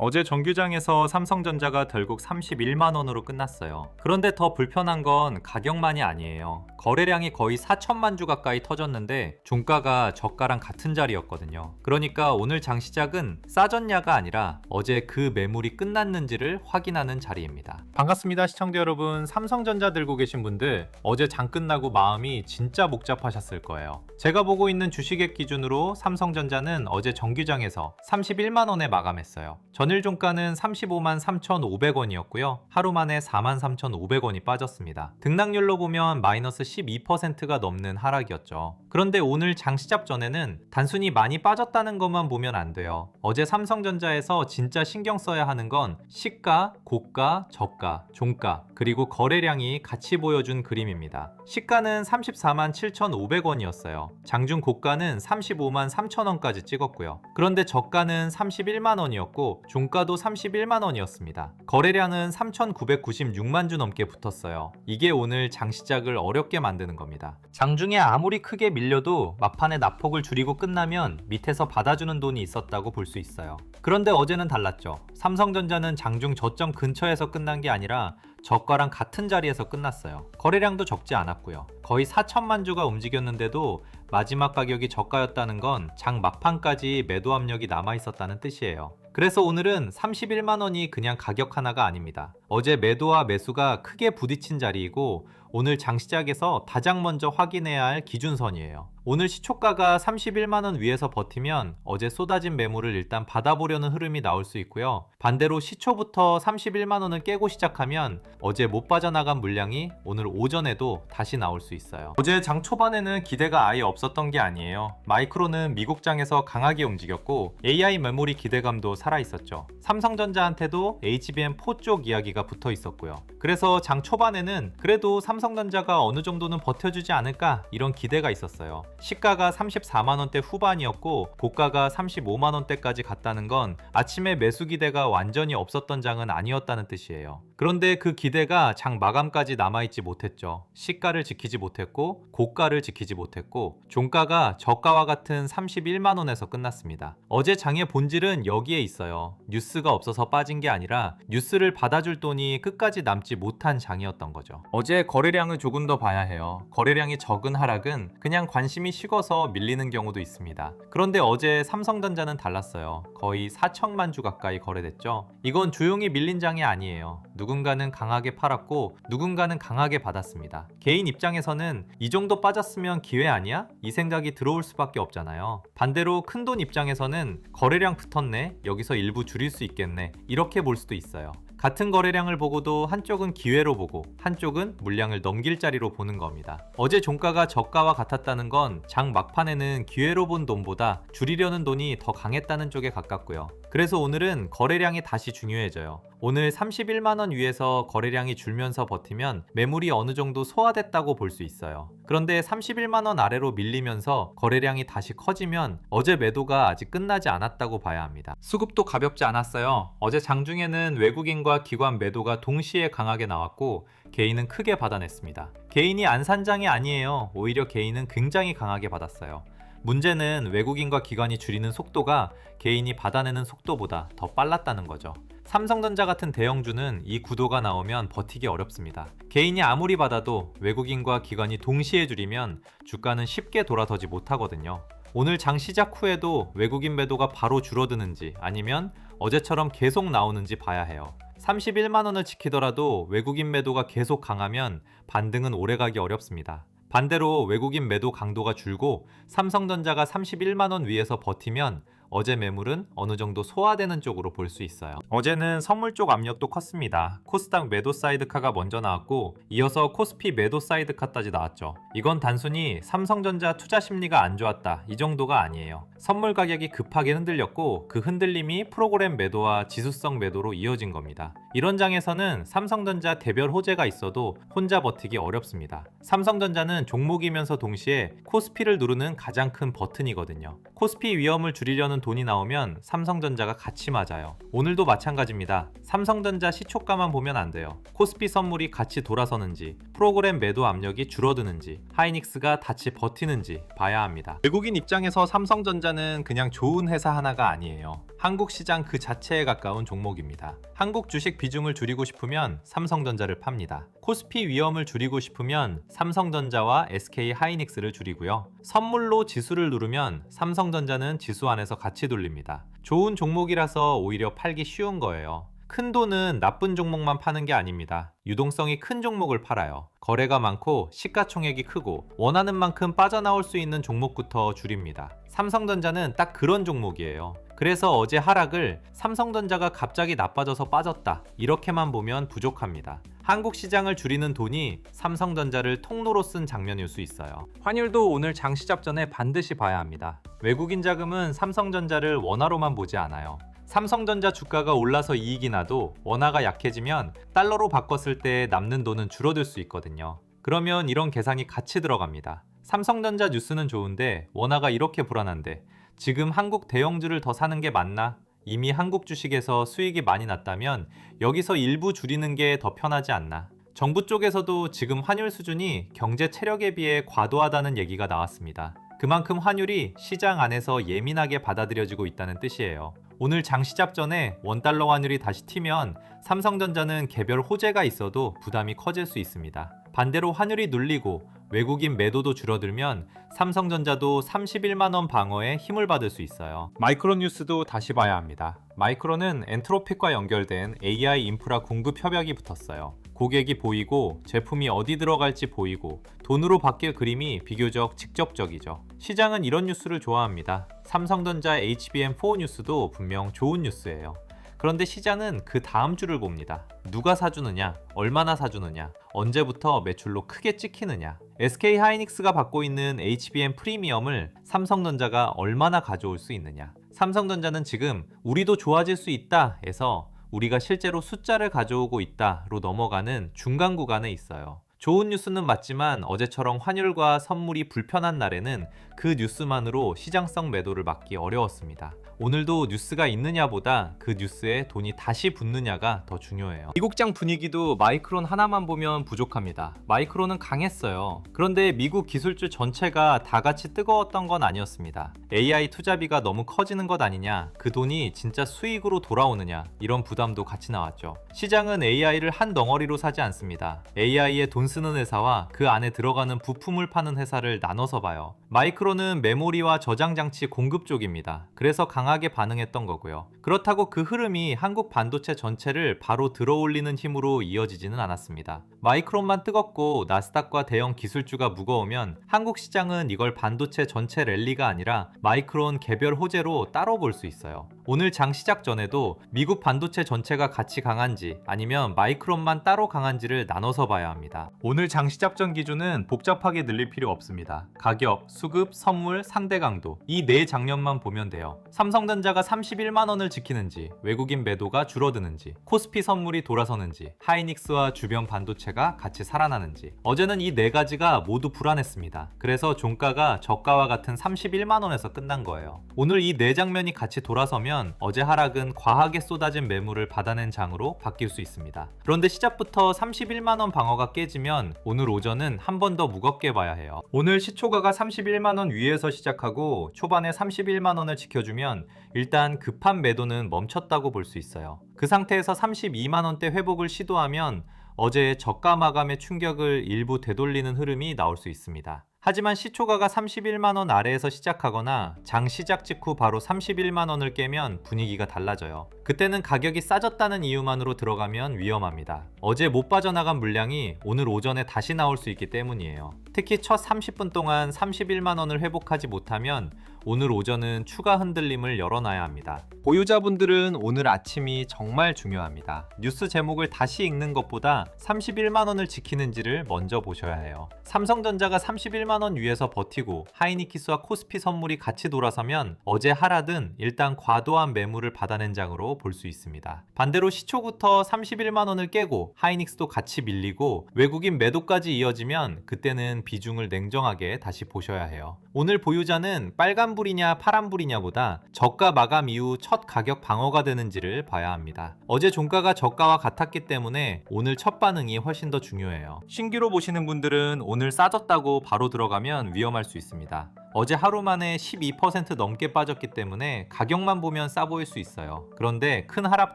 어제 정규장에서 삼성전자가 결국 31만 원으로 끝났어요. 그런데 더 불편한 건 가격만이 아니에요. 거래량이 거의 4천만 주 가까이 터졌는데 종가가 저가랑 같은 자리였거든요. 그러니까 오늘 장 시작은 싸졌냐가 아니라 어제 그 매물이 끝났는지를 확인하는 자리입니다. 반갑습니다, 시청자 여러분. 삼성전자 들고 계신 분들 어제 장 끝나고 마음이 진짜 복잡하셨을 거예요. 제가 보고 있는 주식액 기준으로 삼성전자는 어제 정규장에서 31만 원에 마감했어요. 전일 종가는 35만 3,500원이었고요. 하루 만에 4만 3,500원이 빠졌습니다. 등락률로 보면 마이너스 12%가 넘는 하락이었죠. 그런데 오늘 장 시작 전에는 단순히 많이 빠졌다는 것만 보면 안 돼요. 어제 삼성전자에서 진짜 신경 써야 하는 건 시가, 고가, 저가, 종가, 그리고 거래량이 같이 보여준 그림입니다. 시가는 34만 7,500원이었어요. 장중 고가는 35만 3,000원까지 찍었고요. 그런데 저가는 31만 원이었고 종가도 31만 원이었습니다. 거래량은 3,996만 주 넘게 붙었어요. 이게 오늘 장 시작을 어렵게 만드는 겁니다. 장중에 아무리 크게 밀려도 막판에 낙폭을 줄이고 끝나면 밑에서 받아주는 돈이 있었다고 볼 수 있어요. 그런데 어제는 달랐죠. 삼성전자는 장중 저점 근처에서 끝난 게 아니라 저가랑 같은 자리에서 끝났어요. 거래량도 적지 않았고요. 거의 4천만 주가 움직였는데도 마지막 가격이 저가였다는 건 장 막판까지 매도 압력이 남아있었다는 뜻이에요. 그래서 오늘은 31만 원이 그냥 가격 하나가 아닙니다. 어제 매도와 매수가 크게 부딪힌 자리이고 오늘 장 시작에서 가장 먼저 확인해야 할 기준선이에요. 오늘 시초가가 31만 원 위에서 버티면 어제 쏟아진 매물을 일단 받아보려는 흐름이 나올 수 있고요. 반대로 시초부터 31만 원을 깨고 시작하면 어제 못 빠져나간 물량이 오늘 오전에도 다시 나올 수 있어요. 어제 장 초반에는 기대가 아예 없었던 게 아니에요. 마이크로는 미국장에서 강하게 움직였고 AI 메모리 기대감도 살아있었죠. 삼성전자한테도 HBM4 쪽 이야기가 붙어 있었고요. 그래서 장 초반에는 그래도 삼성전자가 어느 정도는 버텨주지 않을까 이런 기대가 있었어요. 시가가 34만원대 후반이었고 고가가 35만원대까지 갔다는 건 아침에 매수 기대가 완전히 없었던 장은 아니었다는 뜻이에요. 그런데 그 기대가 장 마감까지 남아있지 못했죠. 시가를 지키지 못했고 고가를 지키지 못했고 종가가 저가와 같은 31만원에서 끝났습니다. 어제 장의 본질은 여기에 있어요. 뉴스가 없어서 빠진 게 아니라 뉴스를 받아줄 돈이 끝까지 남지 못한 장이었던 거죠. 어제 거래량을 조금 더 봐야 해요. 거래량이 적은 하락은 그냥 관심이 식어서 밀리는 경우도 있습니다. 그런데 어제 삼성전자는 달랐어요. 거의 4천만 주 가까이 거래됐죠. 이건 조용히 밀린 장이 아니에요. 누군가는 강하게 팔았고 누군가는 강하게 받았습니다. 개인 입장에서는 이 정도 빠졌으면 기회 아니야? 이 생각이 들어올 수밖에 없잖아요. 반대로 큰돈 입장에서는 거래량 붙었네? 여기서 일부 줄일 수 있겠네? 이렇게 볼 수도 있어요. 같은 거래량을 보고도 한쪽은 기회로 보고 한쪽은 물량을 넘길 자리로 보는 겁니다. 어제 종가가 저가와 같았다는 건 장 막판에는 기회로 본 돈보다 줄이려는 돈이 더 강했다는 쪽에 가깝고요. 그래서 오늘은 거래량이 다시 중요해져요. 오늘 31만원 위에서 거래량이 줄면서 버티면 매물이 어느 정도 소화됐다고 볼 수 있어요. 그런데 31만원 아래로 밀리면서 거래량이 다시 커지면 어제 매도가 아직 끝나지 않았다고 봐야 합니다. 수급도 가볍지 않았어요. 어제 장중에는 외국인과 기관 매도가 동시에 강하게 나왔고 개인은 크게 받아냈습니다. 개인이 안 산 장이 아니에요. 오히려 개인은 굉장히 강하게 받았어요. 문제는 외국인과 기관이 줄이는 속도가 개인이 받아내는 속도보다 더 빨랐다는 거죠. 삼성전자 같은 대형주는 이 구도가 나오면 버티기 어렵습니다. 개인이 아무리 받아도 외국인과 기관이 동시에 줄이면 주가는 쉽게 돌아서지 못하거든요. 오늘 장 시작 후에도 외국인 매도가 바로 줄어드는지 아니면 어제처럼 계속 나오는지 봐야 해요. 31만원을 지키더라도 외국인 매도가 계속 강하면 반등은 오래가기 어렵습니다. 반대로 외국인 매도 강도가 줄고 삼성전자가 31만원 위에서 버티면 어제 매물은 어느 정도 소화되는 쪽으로 볼 수 있어요. 어제는 선물 쪽 압력도 컸습니다. 코스닥 매도 사이드카가 먼저 나왔고 이어서 코스피 매도 사이드카까지 나왔죠. 이건 단순히 삼성전자 투자 심리가 안 좋았다 이 정도가 아니에요. 선물 가격이 급하게 흔들렸고 그 흔들림이 프로그램 매도와 지수성 매도로 이어진 겁니다. 이런 장에서는 삼성전자 대별 호재가 있어도 혼자 버티기 어렵습니다. 삼성전자는 종목이면서 동시에 코스피를 누르는 가장 큰 버튼이거든요. 코스피 위험을 줄이려는 맞으면 돈이 나오면 삼성전자가 같이 맞아요. 오늘도 마찬가지입니다. 삼성전자 시초가만 보면 안 돼요. 코스피 선물이 같이 돌아서는지, 프로그램 매도 압력이 줄어드는지, 하이닉스가 다시 버티는지 봐야 합니다. 외국인 입장에서 삼성전자는 그냥 좋은 회사 하나가 아니에요. 한국 시장 그 자체에 가까운 종목입니다. 한국 주식 비중을 줄이고 싶으면 삼성전자를 팝니다. 코스피 위험을 줄이고 싶으면 삼성전자와 SK 하이닉스를 줄이고요. 선물로 지수를 누르면 삼성전자는 지수 안에서 같이 돌립니다. 좋은 종목이라서 오히려 팔기 쉬운 거예요. 큰 돈은 나쁜 종목만 파는 게 아닙니다. 유동성이 큰 종목을 팔아요. 거래가 많고 시가총액이 크고 원하는 만큼 빠져나올 수 있는 종목부터 줄입니다. 삼성전자는 딱 그런 종목이에요. 그래서 어제 하락을 삼성전자가 갑자기 나빠져서 빠졌다, 이렇게만 보면 부족합니다. 한국 시장을 줄이는 돈이 삼성전자를 통로로 쓴 장면일 수 있어요. 환율도 오늘 장시작 전에 반드시 봐야 합니다. 외국인 자금은 삼성전자를 원화로만 보지 않아요. 삼성전자 주가가 올라서 이익이 나도 원화가 약해지면 달러로 바꿨을 때 남는 돈은 줄어들 수 있거든요. 그러면 이런 계산이 같이 들어갑니다. 삼성전자 뉴스는 좋은데 원화가 이렇게 불안한데 지금 한국 대형주를 더 사는 게 맞나? 이미 한국 주식에서 수익이 많이 났다면 여기서 일부 줄이는 게 더 편하지 않나? 정부 쪽에서도 지금 환율 수준이 경제 체력에 비해 과도하다는 얘기가 나왔습니다. 그만큼 환율이 시장 안에서 예민하게 받아들여지고 있다는 뜻이에요. 오늘 장시작 전에 원달러 환율이 다시 튀면 삼성전자는 개별 호재가 있어도 부담이 커질 수 있습니다. 반대로 환율이 눌리고 외국인 매도도 줄어들면 삼성전자도 31만원 방어에 힘을 받을 수 있어요. 마이크론 뉴스도 다시 봐야 합니다. 마이크론은 엔트로픽과 연결된 AI 인프라 공급 협약이 붙었어요. 고객이 보이고 제품이 어디 들어갈지 보이고 돈으로 바뀔 그림이 비교적 직접적이죠. 시장은 이런 뉴스를 좋아합니다. 삼성전자 HBM4 뉴스도 분명 좋은 뉴스예요. 그런데 시장은 그 다음 주를 봅니다. 누가 사주느냐, 얼마나 사주느냐, 언제부터 매출로 크게 찍히느냐, SK 하이닉스가 받고 있는 HBM 프리미엄을 삼성전자가 얼마나 가져올 수 있느냐. 삼성전자는 지금 우리도 좋아질 수 있다 해서 우리가 실제로 숫자를 가져오고 있다로 넘어가는 중간 구간에 있어요. 좋은 뉴스는 맞지만 어제처럼 환율과 선물이 불편한 날에는 그 뉴스만으로 시장성 매도를 막기 어려웠습니다. 오늘도 뉴스가 있느냐보다 그 뉴스에 돈이 다시 붙느냐가 더 중요해요. 미국장 분위기도 마이크론 하나만 보면 부족합니다. 마이크론은 강했어요. 그런데 미국 기술주 전체가 다 같이 뜨거웠던 건 아니었습니다. AI 투자비가 너무 커지는 것 아니냐, 그 돈이 진짜 수익으로 돌아오느냐, 이런 부담도 같이 나왔죠. 시장은 AI를 한 덩어리로 사지 않습니다. AI에 돈 쓰는 회사와 그 안에 들어가는 부품을 파는 회사를 나눠서 봐요. 마이크론은 메모리와 저장 장치 공급 쪽입니다. 그래서 강하게 반응했던 거고요. 그렇다고 그 흐름이 한국 반도체 전체를 바로 들어올리는 힘으로 이어지지는 않았습니다. 마이크론만 뜨겁고 나스닥과 대형 기술주가 무거우면 한국 시장은 이걸 반도체 전체 랠리가 아니라 마이크론 개별 호재로 따로 볼 수 있어요. 오늘 장 시작 전에도 미국 반도체 전체가 같이 강한지 아니면 마이크론만 따로 강한지를 나눠서 봐야 합니다. 오늘 장 시작 전 기준은 복잡하게 늘릴 필요 없습니다. 가격, 수급, 선물, 상대 강도, 이 네 장면만 보면 돼요. 삼성전자가 31만원을 지키는지, 외국인 매도가 줄어드는지, 코스피 선물이 돌아서는지, 하이닉스와 주변 반도체가 같이 살아나는지. 어제는 이 네 가지가 모두 불안했습니다. 그래서 종가가 저가와 같은 31만원에서 끝난 거예요. 오늘 이 네 장면이 같이 돌아서면 어제 하락은 과하게 쏟아진 매물을 받아낸 장으로 바뀔 수 있습니다. 그런데 시작부터 31만원 방어가 깨지면 오늘 오전은 한 번 더 무겁게 봐야 해요. 오늘 시초가가 31만원 위에서 시작하고 초반에 31만원을 지켜주면 일단 급한 매도는 멈췄다고 볼 수 있어요. 그 상태에서 32만원대 회복을 시도하면 어제의 저가 마감의 충격을 일부 되돌리는 흐름이 나올 수 있습니다. 하지만 시초가가 31만원 아래에서 시작하거나 장 시작 직후 바로 31만원을 깨면 분위기가 달라져요. 그때는 가격이 싸졌다는 이유만으로 들어가면 위험합니다. 어제 못 빠져나간 물량이 오늘 오전에 다시 나올 수 있기 때문이에요. 특히 첫 30분 동안 31만원을 회복하지 못하면 오늘 오전은 추가 흔들림을 열어놔야 합니다. 보유자분들은 오늘 아침이 정말 중요합니다. 뉴스 제목을 다시 읽는 것보다 31만원을 지키는지를 먼저 보셔야 해요. 삼성전자가 31만원 31만 원 위에서 버티고 하이닉스와 코스피 선물이 같이 돌아서면 어제 하락은 일단 과도한 매물을 받아낸 장으로 볼 수 있습니다. 반대로 시초부터 31만 원을 깨고 하이닉스도 같이 밀리고 외국인 매도까지 이어지면 그때는 비중을 냉정하게 다시 보셔야 해요. 오늘 보유자는 빨간불이냐 파란불이냐 보다 저가 마감 이후 첫 가격 방어가 되는지를 봐야 합니다. 어제 종가가 저가와 같았기 때문에 오늘 첫 반응이 훨씬 더 중요해요. 신규로 보시는 분들은 오늘 싸졌다고 바로 들어가면 위험할 수 있습니다. 어제 하루 만에 12% 넘게 빠졌기 때문에 가격만 보면 싸 보일 수 있어요. 그런데 큰 하락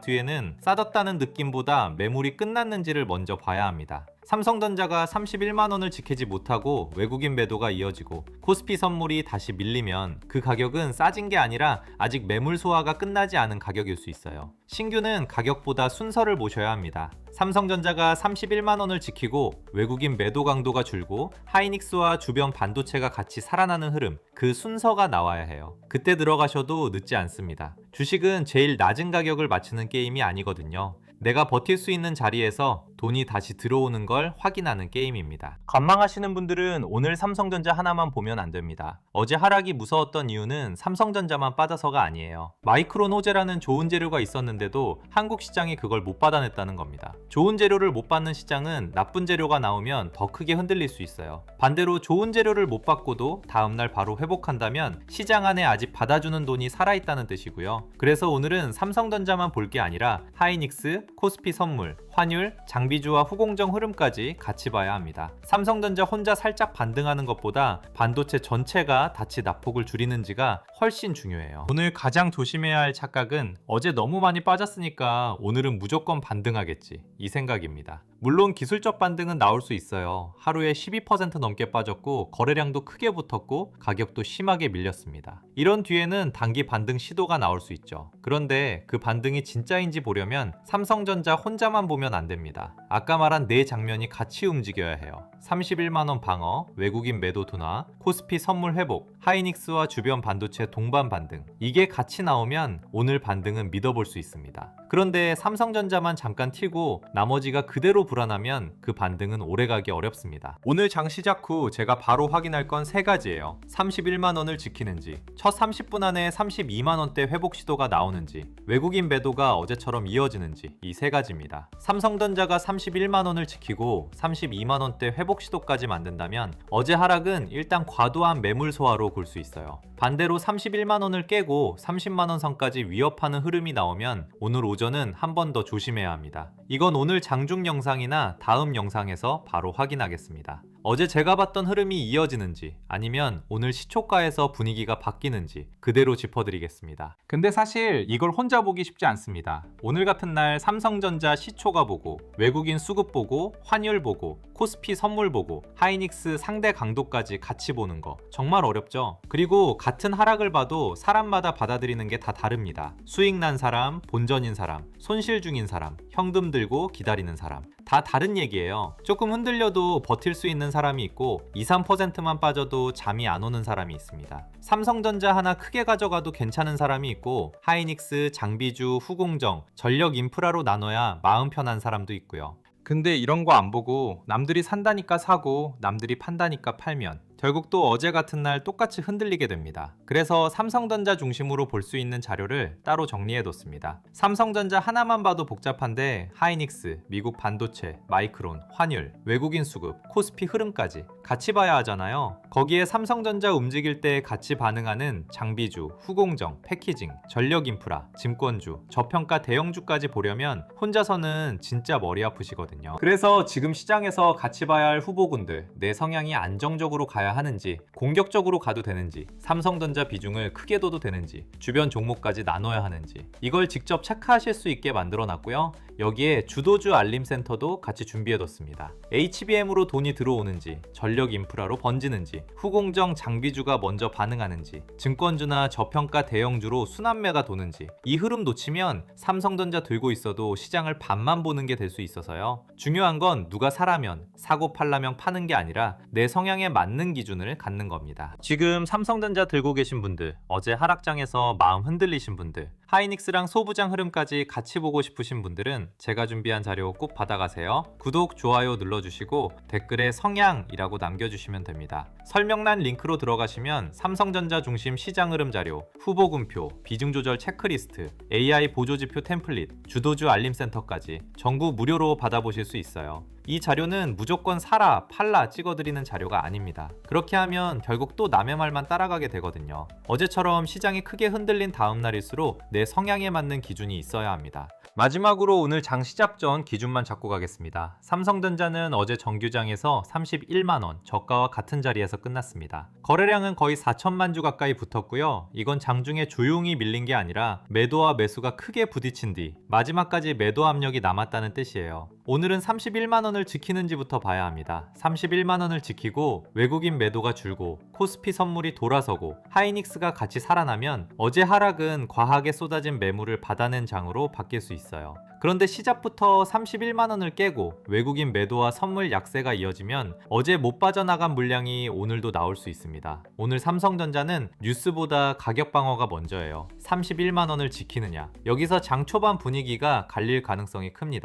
뒤에는 싸졌다는 느낌보다 매물이 끝났는지를 먼저 봐야 합니다. 삼성전자가 31만 원을 지키지 못하고 외국인 매도가 이어지고 코스피 선물이 다시 밀리면 그 가격은 싸진 게 아니라 아직 매물 소화가 끝나지 않은 가격일 수 있어요. 신규는 가격보다 순서를 보셔야 합니다. 삼성전자가 31만 원을 지키고 외국인 매도 강도가 줄고 하이닉스와 주변 반도체가 같이 살아나는 흐름, 그 순서가 나와야 해요. 그때 들어가셔도 늦지 않습니다. 주식은 제일 낮은 가격을 맞추는 게임이 아니거든요. 내가 버틸 수 있는 자리에서 돈이 다시 들어오는 걸 확인하는 게임입니다. 관망하시는 분들은 오늘 삼성전자 하나만 보면 안 됩니다. 어제 하락이 무서웠던 이유는 삼성전자만 빠져서가 아니에요. 마이크론 호재라는 좋은 재료가 있었는데도 한국 시장이 그걸 못 받아냈다는 겁니다. 좋은 재료를 못 받는 시장은 나쁜 재료가 나오면 더 크게 흔들릴 수 있어요. 반대로 좋은 재료를 못 받고도 다음날 바로 회복한다면 시장 안에 아직 받아주는 돈이 살아있다는 뜻이고요. 그래서 오늘은 삼성전자만 볼 게 아니라 하이닉스, 코스피 선물, 환율, 장비주와 후공정 흐름까지 같이 봐야 합니다. 삼성전자 혼자 살짝 반등하는 것보다 반도체 전체가 같이 낙폭을 줄이는지가 훨씬 중요해요. 오늘 가장 조심해야 할 착각은 어제 너무 많이 빠졌으니까 오늘은 무조건 반등하겠지, 이 생각입니다. 물론 기술적 반등은 나올 수 있어요. 하루에 12% 넘게 빠졌고 거래량도 크게 붙었고 가격도 심하게 밀렸습니다. 이런 뒤에는 단기 반등 시도가 나올 수 있죠. 그런데 그 반등이 진짜인지 보려면 삼성전자 혼자만 보면 안 됩니다. 아까 말한 네 장면이 같이 움직여야 해요. 31만 원 방어, 외국인 매도 둔화, 코스피 선물 회복, 하이닉스와 주변 반도체 동반 반등, 이게 같이 나오면 오늘 반등은 믿어볼 수 있습니다. 그런데 삼성전자만 잠깐 튀고 나머지가 그대로 불안하면 그 반등은 오래가기 어렵습니다. 오늘 장 시작 후 제가 바로 확인할 건 세 가지예요. 31만 원을 지키는지, 첫 30분 안에 32만 원대 회복 시도가 나오는지, 외국인 매도가 어제처럼 이어지는지, 이 세 가지입니다. 삼성전자가 31만 원을 지키고 32만 원대 회복 시도까지 만든다면 어제 하락은 일단 과도한 매물 소화로 볼 수 있어요. 반대로 31만 원을 깨고 30만 원 선까지 위협하는 흐름이 나오면 오늘 오전은 한 번 더 조심해야 합니다. 이건 오늘 장중 영상이나 다음 영상에서 바로 확인하겠습니다. 어제 제가 봤던 흐름이 이어지는지 아니면 오늘 시초가에서 분위기가 바뀌는지 그대로 짚어드리겠습니다. 근데 사실 이걸 혼자 보기 쉽지 않습니다. 오늘 같은 날 삼성전자 시초가 보고 외국인 수급 보고 환율 보고 코스피 선물 보고 하이닉스 상대 강도까지 같이 보는 거 정말 어렵죠. 그리고 같은 하락을 봐도 사람마다 받아들이는 게 다 다릅니다. 수익 난 사람, 본전인 사람, 손실 중인 사람, 현금 들고 기다리는 사람, 다 다른 얘기예요. 조금 흔들려도 버틸 수 있는 사람이 있고 2~3%만 빠져도 잠이 안 오는 사람이 있습니다. 삼성전자 하나 크게 가져가도 괜찮은 사람이 있고 하이닉스, 장비주, 후공정, 전력 인프라로 나눠야 마음 편한 사람도 있고요. 근데 이런 거 안 보고 남들이 산다니까 사고 남들이 판다니까 팔면 결국 또 어제 같은 날 똑같이 흔들리게 됩니다. 그래서 삼성전자 중심으로 볼 수 있는 자료를 따로 정리해뒀습니다. 삼성전자 하나만 봐도 복잡한데 하이닉스, 미국 반도체, 마이크론, 환율, 외국인 수급, 코스피 흐름까지 같이 봐야 하잖아요. 거기에 삼성전자 움직일 때 같이 반응하는 장비주, 후공정, 패키징, 전력 인프라, 증권주, 저평가 대형주까지 보려면 혼자서는 진짜 머리 아프시거든요. 그래서 지금 시장에서 같이 봐야 할 후보군들, 내 성향이 안정적으로 가야 하는지, 공격적으로 가도 되는지, 삼성전자 비중을 크게 둬도 되는지, 주변 종목까지 나눠야 하는지, 이걸 직접 체크하실 수 있게 만들어 놨고요. 여기에 주도주 알림센터도 같이 준비해뒀습니다. HBM으로 돈이 들어오는지, 전력 인프라로 번지는지, 후공정 장비주가 먼저 반응하는지, 증권주나 저평가 대형주로 순환매가 도는지, 이 흐름 놓치면 삼성전자 들고 있어도 시장을 반만 보는 게 될 수 있어서요. 중요한 건 누가 사라면, 사고 팔라면 파는 게 아니라 내 성향에 맞는 기준을 갖는 겁니다. 지금 삼성전자 들고 계신 분들, 어제 하락장에서 마음 흔들리신 분들, 하이닉스랑 소부장 흐름까지 같이 보고 싶으신 분들은 궁금하시다면 제가 준비한 자료 꼭 받아가세요. 구독, 좋아요 눌러주시고 댓글에 성향이라고 남겨주시면 됩니다. 설명란 링크로 들어가시면 삼성전자 중심 시장 흐름 자료, 후보군표, 비중조절 체크리스트, AI 보조지표 템플릿, 주도주 알림센터까지 전부 무료로 받아보실 수 있어요. 이 자료는 무조건 사라, 팔라 찍어드리는 자료가 아닙니다. 그렇게 하면 결국 또 남의 말만 따라가게 되거든요. 어제처럼 시장이 크게 흔들린 다음 날일수록 내 성향에 맞는 기준이 있어야 합니다. 마지막으로 오늘 장 시작 전 기준만 잡고 가겠습니다. 삼성전자는 어제 정규장에서 31만원, 저가와 같은 자리에서 끝났습니다. 거래량은 거의 4천만 주 가까이 붙었고요. 이건 장중에 조용히 밀린 게 아니라 매도와 매수가 크게 부딪힌 뒤 마지막까지 매도 압력이 남았다는 뜻이에요. 오늘은 31만원을 지키는지부터 봐야 합니다. 31만원을 지키고 외국인 매도가 줄고 코스피 선물이 돌아서고 하이닉스가 같이 살아나면 어제 하락은 과하게 쏟아진 매물을 받아낸 장으로 바뀔 수 있어요. 그런데 시작부터 31만원을 깨고 외국인 매도와 선물 약세가 이어지면 어제 못 빠져나간 물량이 오늘도 나올 수 있습니다. 오늘 삼성전자는 뉴스보다 가격 방어가 먼저예요. 31만원을 지키느냐, 여기서 장 초반 분위기가 갈릴 가능성이 큽니다.